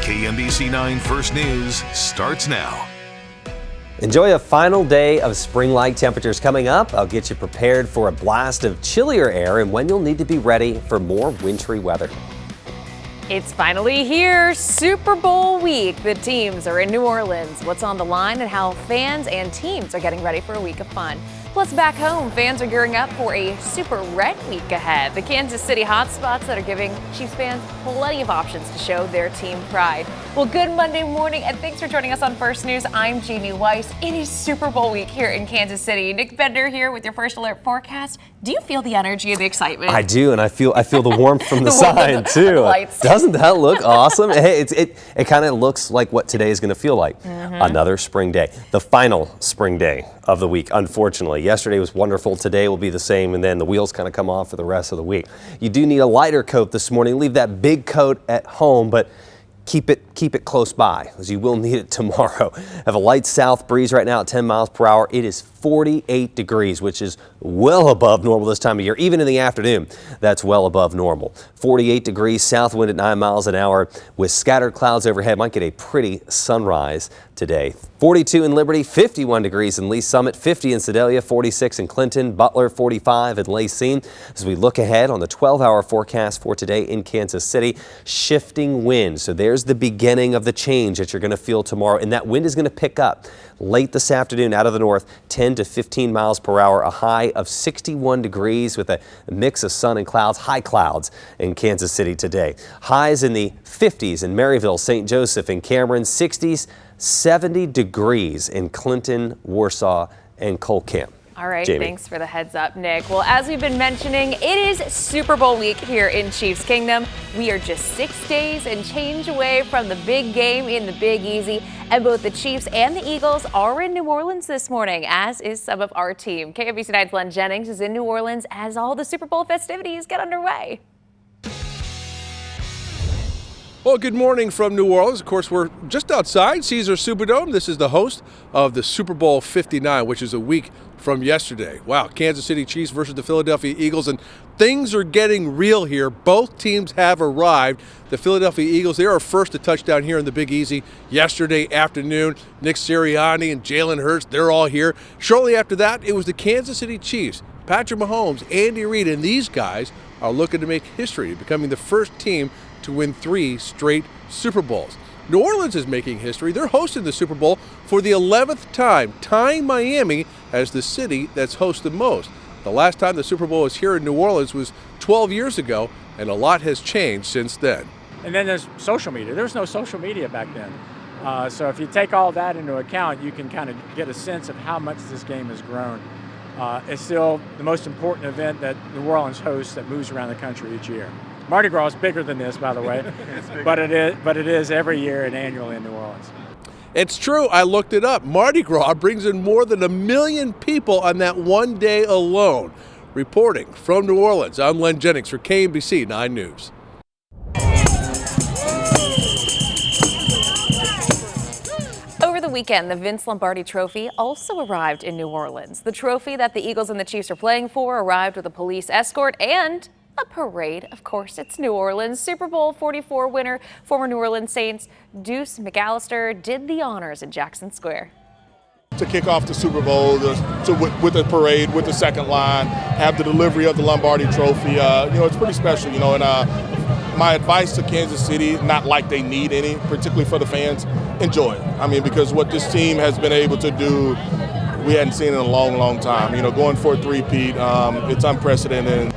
KMBC 9 First News starts now. Enjoy a final day of spring-like temperatures coming up. I'll get you prepared for a blast of chillier air and when you'll need to be ready for more wintry weather. It's finally here, Super Bowl week. The teams are in New Orleans. What's on the line and how fans and teams are getting ready for a week of fun. Plus, back home, fans are gearing up for a super red week ahead. The Kansas City hotspots that are giving Chiefs fans plenty of options to show their team pride. Well, good Monday morning, and thanks for joining us on First News. I'm Jamie Weiss. It is Super Bowl week here in Kansas City. Nick Bender here with your first alert forecast. Do you feel the energy and the excitement? I do, and I feel the warmth from the sign too. Doesn't that look awesome? Hey, it kind of looks like what today is going to feel like. Another spring day, the final spring day of the week. Unfortunately, yesterday was wonderful. Today will be the same, and then the wheels kind of come off for the rest of the week. You do need a lighter coat this morning. Leave that big coat at home, but keep it close by, as you will need it tomorrow. Have a light south breeze right now at 10 miles per hour. It is 48 degrees, which is well above normal this time of year. Even in the afternoon, that's well above normal. 48 degrees, south wind at 9 miles an hour with scattered clouds overhead. Might get a pretty sunrise today. 42 in Liberty, 51 degrees in Lee Summit, 50 in Sedalia, 46 in Clinton, Butler, 45 in Lacine. As we look ahead on the 12-hour forecast for today in Kansas City, shifting wind. So there's the beginning of the change that you're going to feel tomorrow, and that wind is going to pick up late this afternoon out of the north, 10 to 15 miles per hour, a high of 61 degrees with a mix of sun and clouds, high clouds in Kansas City today. Highs in the 50s in Maryville, St. Joseph, and Cameron, 60s, 70 degrees in Clinton, Warsaw, and Colcamp. All right, Jamie. Thanks for the heads up, Nick. Well, as we've been mentioning, it is Super Bowl week here in Chiefs Kingdom. We are just 6 days and change away from the big game in the Big Easy, and both the Chiefs and the Eagles are in New Orleans this morning, as is some of our team. KMBC 9's Len Jennings is in New Orleans as all the Super Bowl festivities get underway. Well, good morning from New Orleans. Of course, we're just outside Caesars Superdome. This is the host of the Super Bowl 59, which is a week from yesterday. Wow, Kansas City Chiefs versus the Philadelphia Eagles, and things are getting real here. Both teams have arrived. The Philadelphia Eagles, they are first to touchdown here in the Big Easy yesterday afternoon. Nick Sirianni and Jalen Hurts, they're all here. Shortly after that, it was the Kansas City Chiefs. Patrick Mahomes, Andy Reid, and these guys are looking to make history, becoming the first team to win 3 straight Super Bowls. New Orleans is making history. They're hosting the Super Bowl for the 11th time, tying Miami as the city that's hosted most. The last time the Super Bowl was here in New Orleans was 12 years ago, and a lot has changed since then. And then there's social media. There was no social media back then. So if you take all that into account, you can kind of get a sense of how much this game has grown. It's still the most important event that New Orleans hosts that moves around the country each year. Mardi Gras is bigger than this, by the way, but it is every year and annually in New Orleans. It's true. I looked it up. Mardi Gras brings in more than 1 million people on that one day alone. Reporting from New Orleans, I'm Len Jennings for KMBC 9 News. Over the weekend, the Vince Lombardi Trophy also arrived in New Orleans. The trophy that the Eagles and the Chiefs are playing for arrived with a police escort and a parade. Of course, it's New Orleans. Super Bowl 44 winner, former New Orleans Saints Deuce McAllister did the honors in Jackson Square. To kick off the Super Bowl with the parade, with the second line, have the delivery of the Lombardi Trophy, it's pretty special, and my advice to Kansas City, not like they need any, particularly for the fans, enjoy it. Because what this team has been able to do, we hadn't seen in a long, long time. Going for a three-peat, it's unprecedented.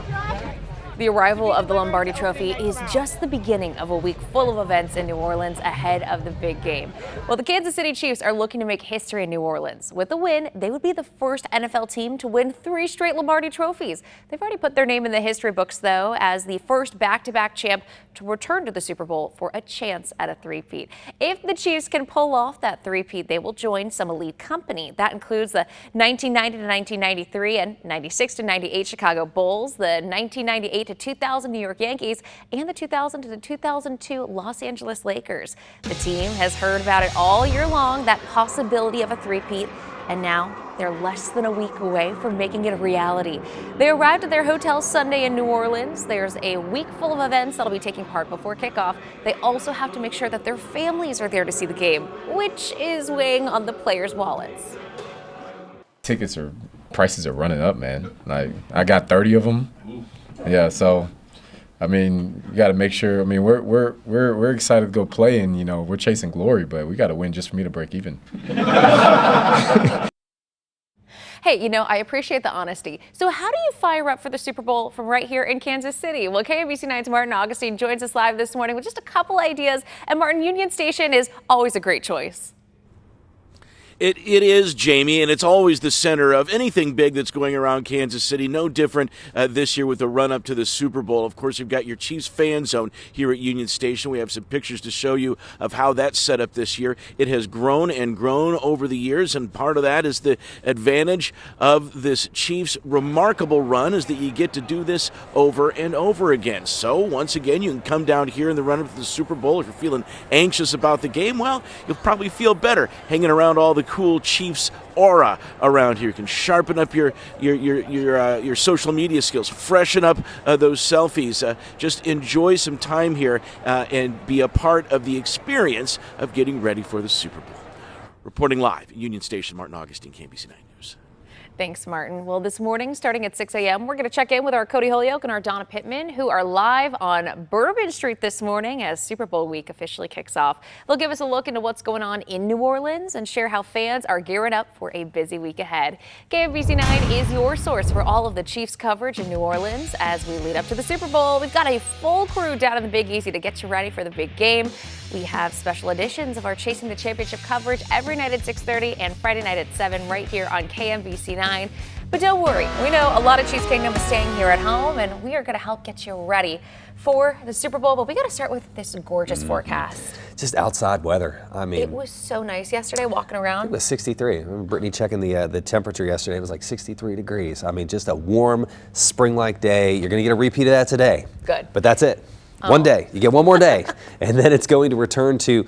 The arrival of the Lombardi Trophy is just the beginning of a week full of events in New Orleans ahead of the big game. Well, the Kansas City Chiefs are looking to make history in New Orleans. With the win, they would be the first NFL team to win 3 straight Lombardi Trophies. They've already put their name in the history books, though, as the first back-to-back champ to return to the Super Bowl for a chance at a three-peat. If the Chiefs can pull off that three-peat, they will join some elite company. That includes the 1990 to 1993 and 96 to 98 Chicago Bulls, the 1998 to 2000 New York Yankees, and the 2000 to the 2002 Los Angeles Lakers. The team has heard about it all year long, that possibility of a three-peat, And now they're less than a week away from making it a reality. They arrived at their hotel Sunday in New Orleans. There's a week full of events that'll be taking part before kickoff. They also have to make sure that their families are there to see the game, which is weighing on the players' wallets. Prices are running up, man. Like, I got 30 of them. Yeah, so I mean, you got to make sure. I mean, we're excited to go play, and we're chasing glory, but we got to win just for me to break even. Hey, I appreciate the honesty. So how do you fire up for the Super Bowl from right here in Kansas City? Well, KMBC 9's Martin Augustine joins us live this morning with just a couple ideas. And Martin, Union Station is always a great choice. It is, Jamie, and it's always the center of anything big that's going around Kansas City. No different this year with the run-up to the Super Bowl. Of course, you've got your Chiefs fan zone here at Union Station. We have some pictures to show you of how that's set up this year. It has grown and grown over the years, and part of that is the advantage of this Chiefs' remarkable run is that you get to do this over and over again. So, once again, you can come down here in the run-up to the Super Bowl. If you're feeling anxious about the game, well, you'll probably feel better hanging around all the cool Chiefs aura around here. You can sharpen up your social media skills, freshen up those selfies, just enjoy some time here and be a part of the experience of getting ready for the Super Bowl. Reporting live at Union Station, Martin Augustine, KMBC 9 News. Thanks, Martin. Well, this morning, starting at 6 a.m., we're going to check in with our Cody Holyoke and our Donna Pittman, who are live on Bourbon Street this morning as Super Bowl week officially kicks off. They'll give us a look into what's going on in New Orleans and share how fans are gearing up for a busy week ahead. KMBC 9 is your source for all of the Chiefs coverage in New Orleans as we lead up to the Super Bowl. We've got a full crew down in the Big Easy to get you ready for the big game. We have special editions of our Chasing the Championship coverage every night at 6:30 and Friday night at 7 right here on KMBC 9. But don't worry, we know a lot of Chiefs Kingdom is staying here at home, and we are going to help get you ready for the Super Bowl. But we got to start with this gorgeous forecast. Just outside weather. I mean, it was so nice yesterday walking around. It was 63. I remember Brittany checking the temperature yesterday. It was like 63 degrees. I mean, just a warm spring-like day. You're going to get a repeat of that today. Good. But that's it. One day. You get one more day. And then it's going to return to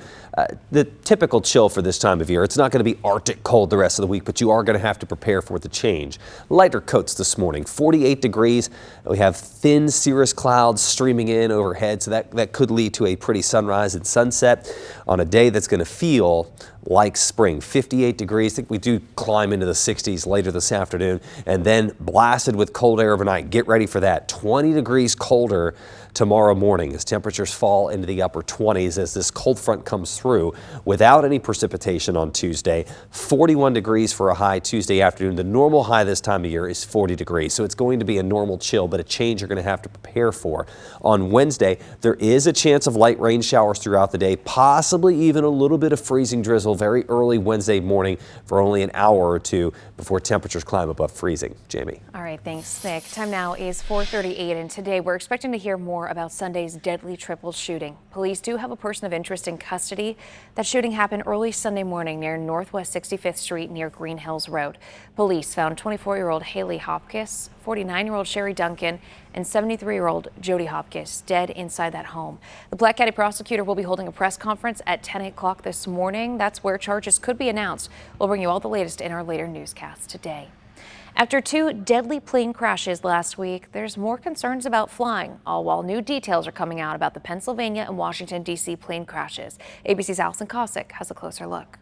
the typical chill for this time of year. It's not going to be Arctic cold the rest of the week, but you are going to have to prepare for the change. Lighter coats this morning, 48 degrees. We have thin cirrus clouds streaming in overhead, so that could lead to a pretty sunrise and sunset on a day that's going to feel like spring. 58 degrees. I think we do climb into the 60s later this afternoon, and then blasted with cold air overnight. Get ready for that. 20 degrees colder tomorrow morning as temperatures fall into the upper 20s as this cold front comes through without any precipitation on Tuesday. 41 degrees for a high Tuesday afternoon. The normal high this time of year is 40 degrees, so it's going to be a normal chill, but a change you're going to have to prepare for. On Wednesday, there is a chance of light rain showers throughout the day, possibly even a little bit of freezing drizzle very early Wednesday morning for only an hour or two before temperatures climb above freezing. Jamie. All right, thanks, Nick. Time now is 4:38, and today we're expecting to hear more about Sunday's deadly triple shooting. Police do have a person of interest in custody. That shooting happened early Sunday morning near Northwest 65th Street near Green Hills Road. Police found 24-year-old Haley Hopkins, 49-year-old Sherry Duncan, and 73-year-old Jody Hopkins dead inside that home. The Black County prosecutor will be holding a press conference at 10 o'clock this morning. That's where charges could be announced. We'll bring you all the latest in our later newscast today. After two deadly plane crashes last week, there's more concerns about flying, all while new details are coming out about the Pennsylvania and Washington, D.C. plane crashes. ABC's Allison Cossack has a closer look.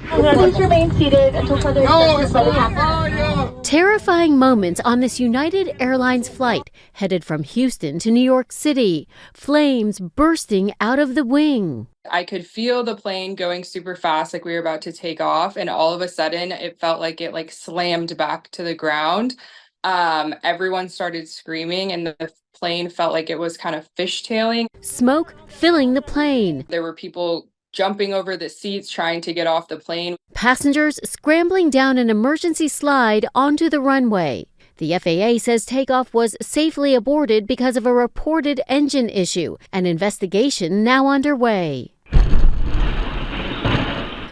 Please remain seated until further instructions by the captain. Terrifying moments on this United Airlines flight headed from Houston to New York City. Flames bursting out of the wing. I could feel the plane going super fast, like we were about to take off, and all of a sudden it felt like it slammed back to the ground. Everyone started screaming, and the plane felt like it was kind of fishtailing. Smoke filling the plane. There were people jumping over the seats trying to get off the plane. Passengers scrambling down an emergency slide onto the runway. The FAA says takeoff was safely aborted because of a reported engine issue. An investigation now underway.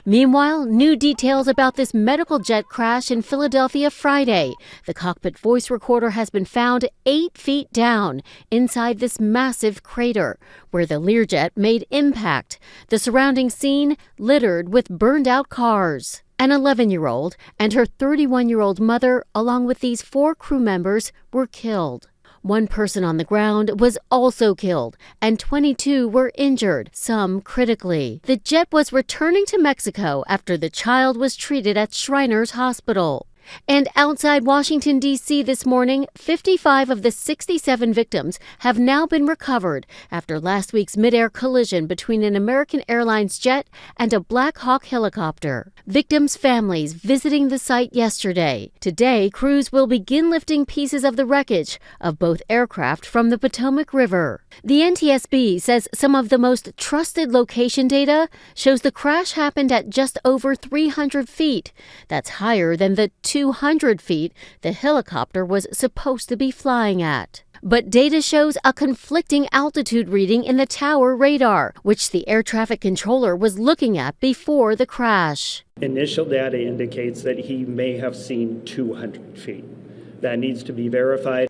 Meanwhile, new details about this medical jet crash in Philadelphia Friday. The cockpit voice recorder has been found 8 feet down inside this massive crater where the Learjet made impact. The surrounding scene littered with burned-out cars. An 11-year-old and her 31-year-old mother, along with these 4 crew members, were killed. One person on the ground was also killed, and 22 were injured, some critically. The jet was returning to Mexico after the child was treated at Shriners Hospital. And outside Washington, D.C. this morning, 55 of the 67 victims have now been recovered after last week's mid-air collision between an American Airlines jet and a Black Hawk helicopter. Victims' families visiting the site yesterday. Today, crews will begin lifting pieces of the wreckage of both aircraft from the Potomac River. The NTSB says some of the most trusted location data shows the crash happened at just over 300 feet. That's higher than the 200 feet the helicopter was supposed to be flying at. But data shows a conflicting altitude reading in the tower radar, which the air traffic controller was looking at before the crash. Initial data indicates that he may have seen 200 feet. That needs to be verified.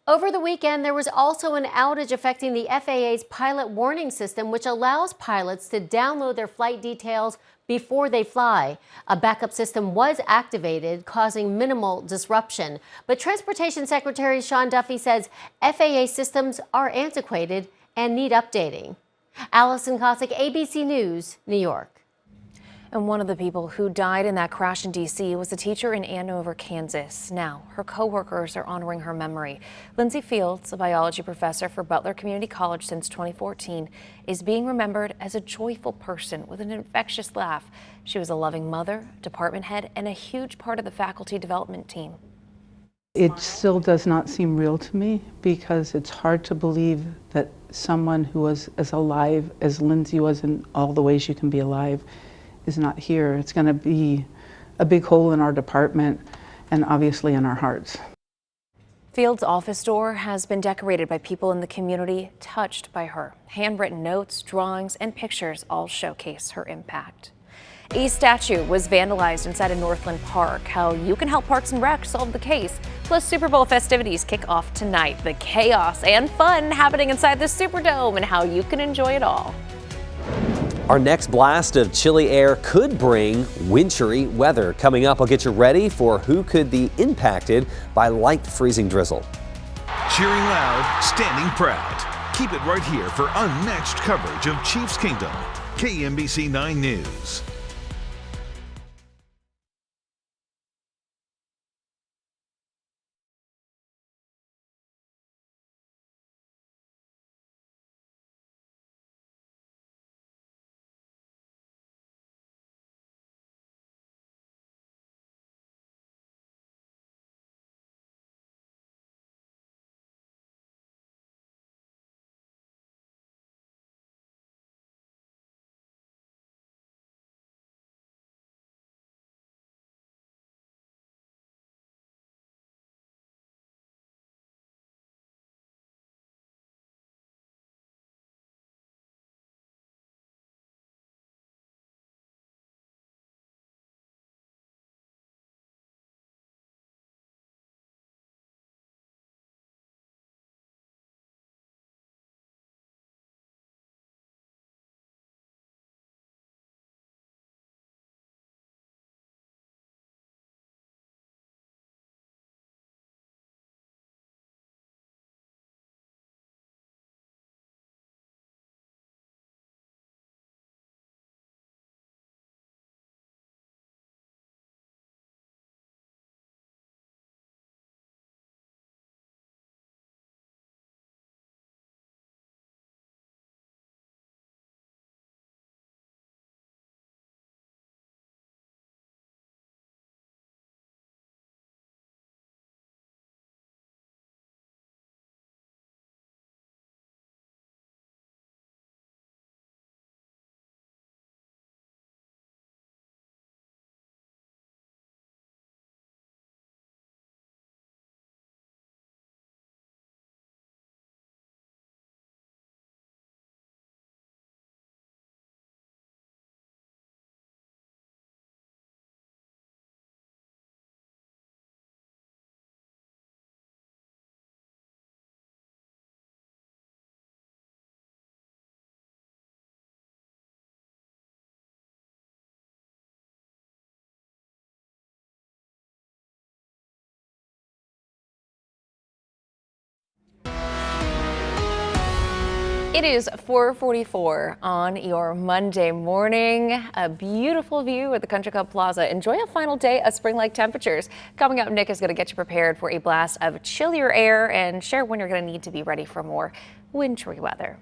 Over the weekend, there was also an outage affecting the FAA's pilot warning system, which allows pilots to download their flight details before they fly. A backup system was activated, causing minimal disruption. But Transportation Secretary Sean Duffy says FAA systems are antiquated and need updating. Allison Cossack, ABC News, New York. And one of the people who died in that crash in D.C. was a teacher in Andover, Kansas. Now, her coworkers are honoring her memory. Lindsay Fields, a biology professor for Butler Community College since 2014, is being remembered as a joyful person with an infectious laugh. She was a loving mother, department head, and a huge part of the faculty development team. It still does not seem real to me because it's hard to believe that someone who was as alive as Lindsay was in all the ways you can be alive is not here. It's going to be a big hole in our department and obviously in our hearts. Fields' office door has been decorated by people in the community touched by her. Handwritten notes, drawings, and pictures all showcase her impact. A statue was vandalized inside of Northland Park. How you can help Parks and Rec solve the case. Plus, Super Bowl festivities kick off tonight. The chaos and fun happening inside the Superdome and how you can enjoy it all. Our next blast of chilly air could bring wintry weather. Coming up, I'll get you ready for who could be impacted by light freezing drizzle. Cheering loud, standing proud. Keep it right here for unmatched coverage of Chiefs Kingdom. KMBC 9 News. It is 4:44 on your Monday morning. A beautiful view at the Country Club Plaza. Enjoy a final day of spring-like temperatures. Coming up, Nick is going to get you prepared for a blast of chillier air and share when you're going to need to be ready for more wintry weather.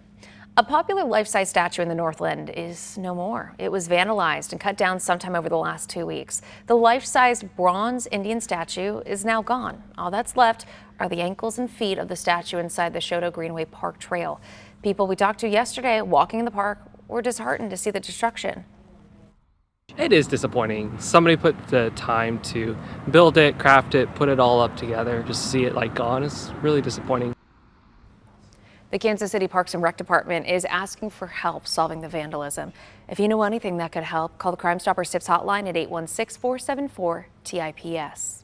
A popular life-size statue in the Northland is no more. It was vandalized and cut down sometime over the last 2 weeks. The life-size bronze Indian statue is now gone. All that's left are the ankles and feet of the statue inside the Shoto Greenway Park Trail. People we talked to yesterday walking in the park were disheartened to see the destruction. It is disappointing. Somebody put the time to build it, craft it, put it all up together. Just to see it like gone is really disappointing. The Kansas City Parks and Rec Department is asking for help solving the vandalism. If you know anything that could help, call the Crime Stoppers Tips hotline at 816-474-TIPS.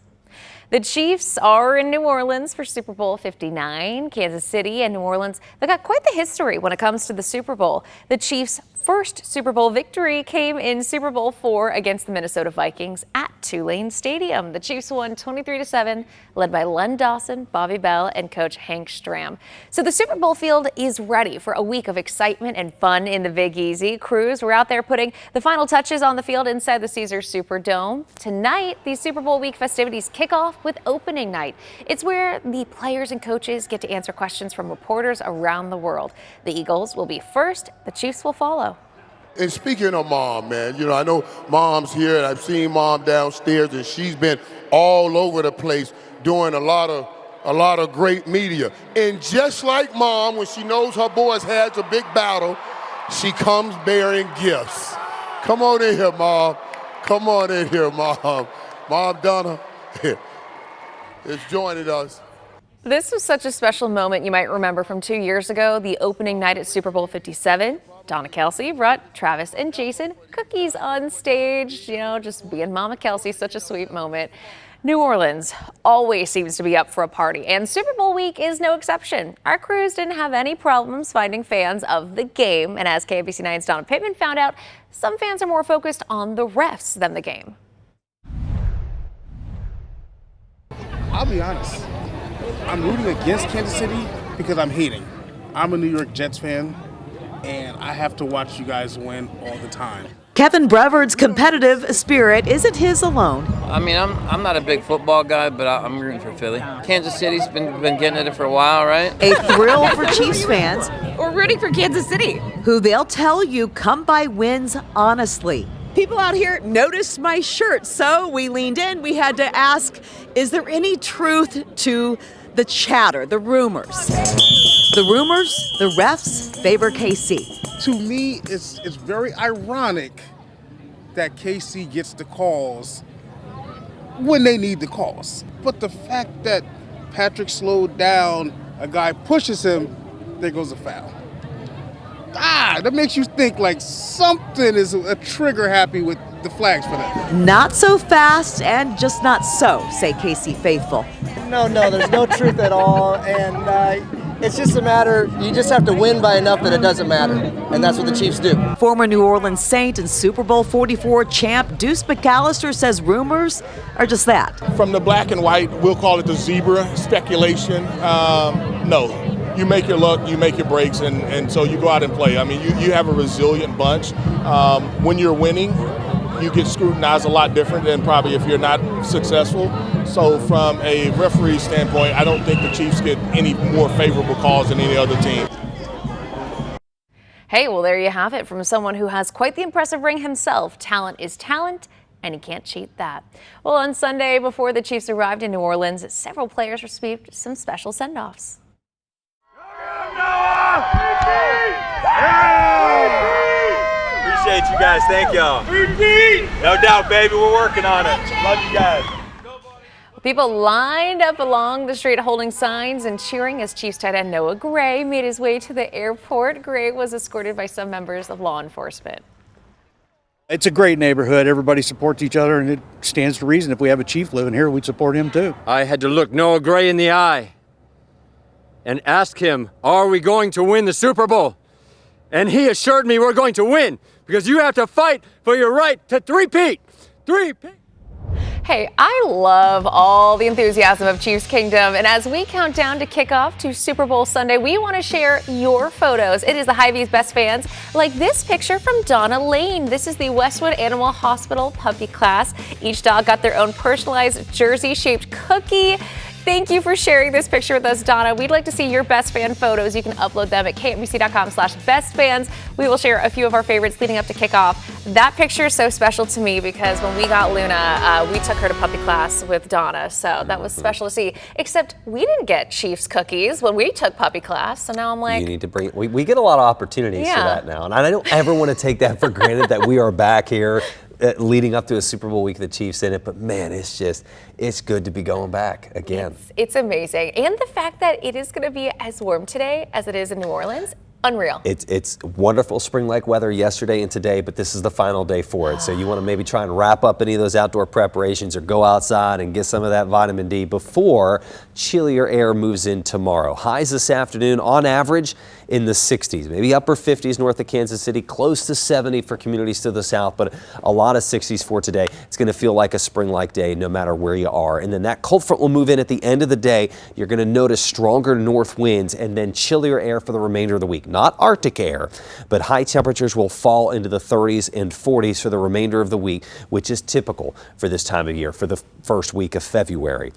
The Chiefs are in New Orleans for Super Bowl 59. Kansas City and New Orleans, they've got quite the history when it comes to the Super Bowl. The Chiefs' first Super Bowl victory came in Super Bowl IV against the Minnesota Vikings at Tulane Stadium. The Chiefs won 23-7, led by Len Dawson, Bobby Bell, and coach Hank Stram. So the Super Bowl field is ready for a week of excitement and fun in the Big Easy. Crews were out there putting the final touches on the field inside the Caesars Superdome. Tonight, these Super Bowl week festivities kick off with opening night. It's where the players and coaches get to answer questions from reporters around the world. The Eagles will be first, the Chiefs will follow. And speaking of Mom, man, you know, I know Mom's here, and I've seen Mom downstairs, and she's been all over the place doing a lot of great media. And just like Mom, when she knows her boys has a big battle, she comes bearing gifts. Come on in here, Mom. Come on in here, Mom. Mom Donna is joining us. This was such a special moment you might remember from 2 years ago, the opening night at Super Bowl 57. Donna Kelsey brought Travis and Jason cookies on stage, you know, just being Mama Kelsey, such a sweet moment. New Orleans always seems to be up for a party, and Super Bowl week is no exception. Our crews didn't have any problems finding fans of the game, and as KMBC9's Donna Pittman found out, some fans are more focused on the refs than the game. I'll be honest, I'm rooting against Kansas City because I'm hating. I'm a New York Jets fan, and I have to watch you guys win all the time. Kevin Brevard's competitive spirit isn't his alone. I mean, I'm not a big football guy, but I'm rooting for Philly. Kansas City's been getting at it for a while, right? A thrill for Chiefs fans. We're rooting for Kansas City. Who they'll tell you come by wins honestly. People out here noticed my shirt, so we leaned in. We had to ask, is there any truth to the chatter, the rumors? The rumors, the refs favor KC. To me, it's very ironic that KC gets the calls when they need the calls. But the fact that Patrick slowed down, a guy pushes him, there goes a foul. That makes you think like something is a trigger happy with the flags for that. Not so fast and just not so, say KC faithful. No, there's no truth at all, and it's just a matter, you just have to win by enough that it doesn't matter, and that's what the Chiefs do. Former New Orleans Saint and Super Bowl 44 champ Deuce McAllister says rumors are just that. From the black and white, we'll call it the zebra speculation. No. You make your luck, you make your breaks, and so you go out and play. I mean, you have a resilient bunch. When you're winning, you get scrutinized a lot different than probably if you're not successful. So from a referee standpoint, I don't think the Chiefs get any more favorable calls than any other team. Hey, well, there you have it from someone who has quite the impressive ring himself. Talent is talent, and he can't cheat that. Well, on Sunday, before the Chiefs arrived in New Orleans, several players received some special send-offs. Appreciate you guys. Thank y'all. No doubt, baby. We're working on it. Love you guys. People lined up along the street holding signs and cheering as Chiefs tight end Noah Gray made his way to the airport. Gray was escorted by some members of law enforcement. It's a great neighborhood. Everybody supports each other, and it stands to reason if we have a Chief living here, we'd support him too. I had to look Noah Gray in the eye and ask him, are we going to win the Super Bowl? And he assured me we're going to win because you have to fight for your right to three-peat. Hey, I love all the enthusiasm of Chiefs Kingdom, and as we count down to kickoff to Super Bowl Sunday, we want to share your photos. It is the Hy-Vee's best fans, like this picture from Donna Lane. This is the Westwood Animal Hospital puppy class. Each dog got their own personalized jersey-shaped cookie. Thank you for sharing this picture with us, Donna. We'd like to see your best fan photos. You can upload them at kmbc.com/bestfans. We will share a few of our favorites leading up to kickoff. That picture is so special to me because when we got Luna, we took her to puppy class with Donna, so that was special to see. Except we didn't get Chiefs cookies when we took puppy class, so now I'm like, you need to bring. We get a lot of opportunities for that now, and I don't ever want to take that for granted that we are back here. Leading up to a Super Bowl week, the Chiefs in it, but man, it's good to be going back again. It's amazing. And the fact that it is going to be as warm today as it is in New Orleans, unreal. It's wonderful spring-like weather yesterday and today, but this is the final day for it. So you want to maybe try and wrap up any of those outdoor preparations or go outside and get some of that vitamin D before chillier air moves in tomorrow. Highs this afternoon on average in the 60s, maybe upper 50s north of Kansas City, close to 70 for communities to the south, but a lot of 60s for today. It's going to feel like a spring-like day no matter where you are. And then that cold front will move in at the end of the day. You're going to notice stronger north winds and then chillier air for the remainder of the week. Not Arctic air, but high temperatures will fall into the 30s and 40s for the remainder of the week, which is typical for this time of year for the first week of February.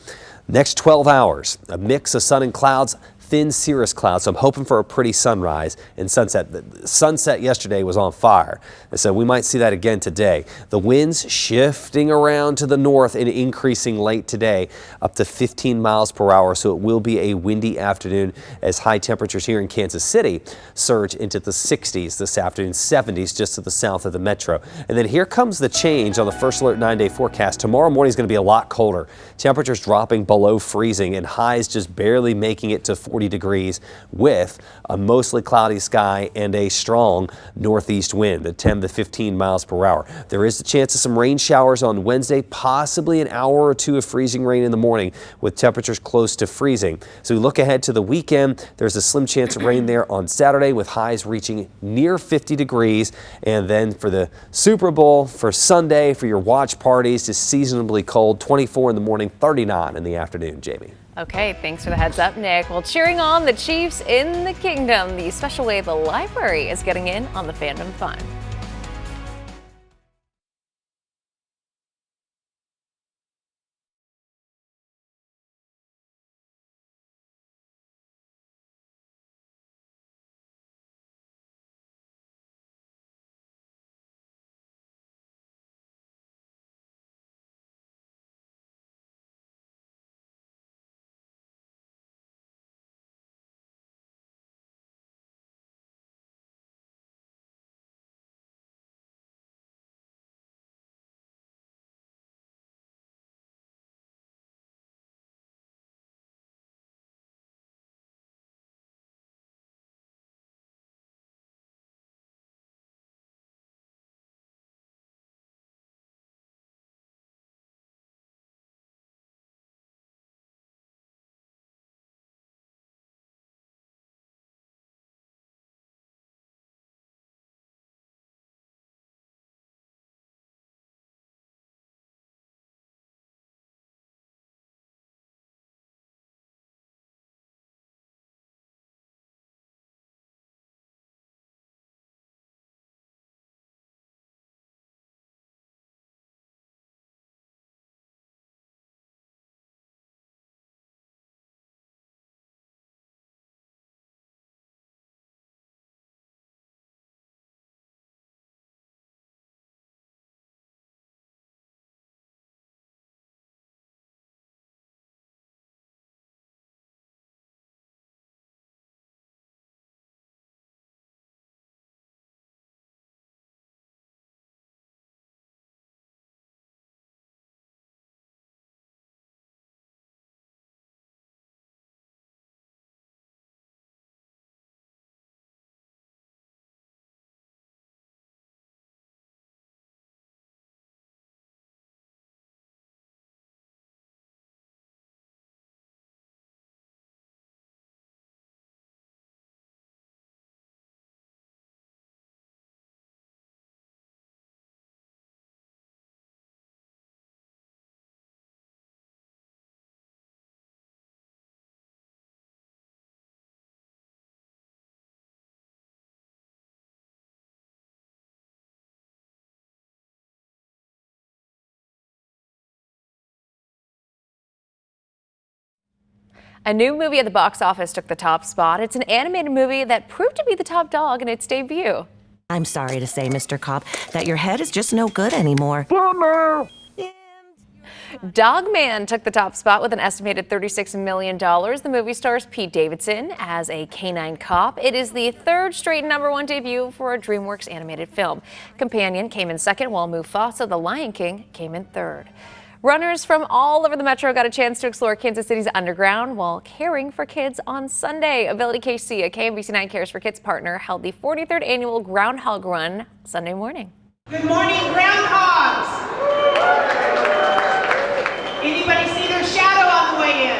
Next 12 hours, a mix of sun and clouds, thin cirrus clouds. So I'm hoping for a pretty sunrise and sunset. The sunset yesterday was on fire, so we might see that again today. The winds shifting around to the north and increasing late today up to 15 miles per hour. So it will be a windy afternoon as high temperatures here in Kansas City surge into the 60s this afternoon, 70s just to the south of the metro. And then here comes the change on the First Alert 9-day forecast. Tomorrow morning is going to be a lot colder. Temperatures dropping below freezing and highs just barely making it to 40 degrees with a mostly cloudy sky and a strong northeast wind at 10 to 15 miles per hour. There is a chance of some rain showers on Wednesday, possibly an hour or two of freezing rain in the morning with temperatures close to freezing. So we look ahead to the weekend. There's a slim chance of rain there on Saturday with highs reaching near 50 degrees. And then for the Super Bowl, for Sunday, for your watch parties, just seasonably cold, 24 in the morning, 39 in the afternoon, Jamie. Okay, thanks for the heads up, Nick. Well, cheering on the Chiefs in the Kingdom, the special way the library is getting in on the fandom fun. A new movie at the box office took the top spot. It's an animated movie that proved to be the top dog in its debut. I'm sorry to say, Mr. Cobb, that your head is just no good anymore. Dogman took the top spot with an estimated $36 million. The movie stars Pete Davidson as a canine cop. It is the third straight #1 debut for a DreamWorks animated film. Companion came in second, while Mufasa: The Lion King came in third. Runners from all over the metro got a chance to explore Kansas City's underground while caring for kids on Sunday. Ability KC, a KMBC 9 Cares for Kids partner, held the 43rd annual Groundhog Run Sunday morning. Good morning, groundhogs! Anybody see their shadow on the way in?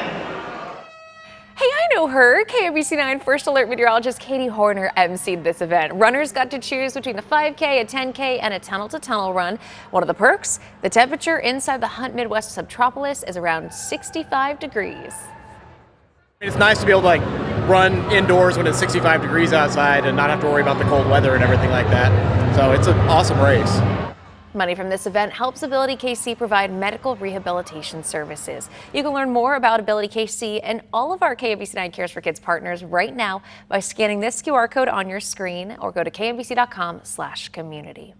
Hey, I know her. KMBC 9 First Alert meteorologist Katie Horner emceed this event. Runners got to choose between a 5K, a 10K, and a tunnel-to-tunnel run. One of the perks, the temperature inside the Hunt Midwest Subtropolis is around 65 degrees. It's nice to be able to run indoors when it's 65 degrees outside and not have to worry about the cold weather and everything like that. So it's an awesome race. Money from this event helps Ability KC provide medical rehabilitation services. You can learn more about Ability KC and all of our KMBC 9 Cares for Kids partners right now by scanning this QR code on your screen or go to kmbc.com/community.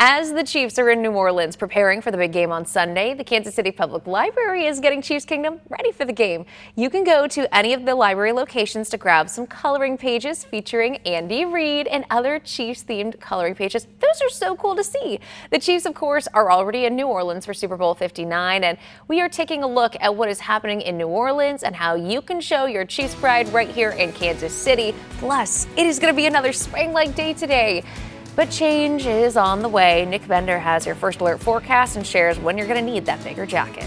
As the Chiefs are in New Orleans preparing for the big game on Sunday, the Kansas City Public Library is getting Chiefs Kingdom ready for the game. You can go to any of the library locations to grab some coloring pages featuring Andy Reid and other Chiefs-themed coloring pages. Those are so cool to see. The Chiefs, of course, are already in New Orleans for Super Bowl 59, and we are taking a look at what is happening in New Orleans and how you can show your Chiefs pride right here in Kansas City. Plus, it is going to be another spring-like day today. But change is on the way. Nick Bender has your First Alert forecast and shares when you're going to need that bigger jacket.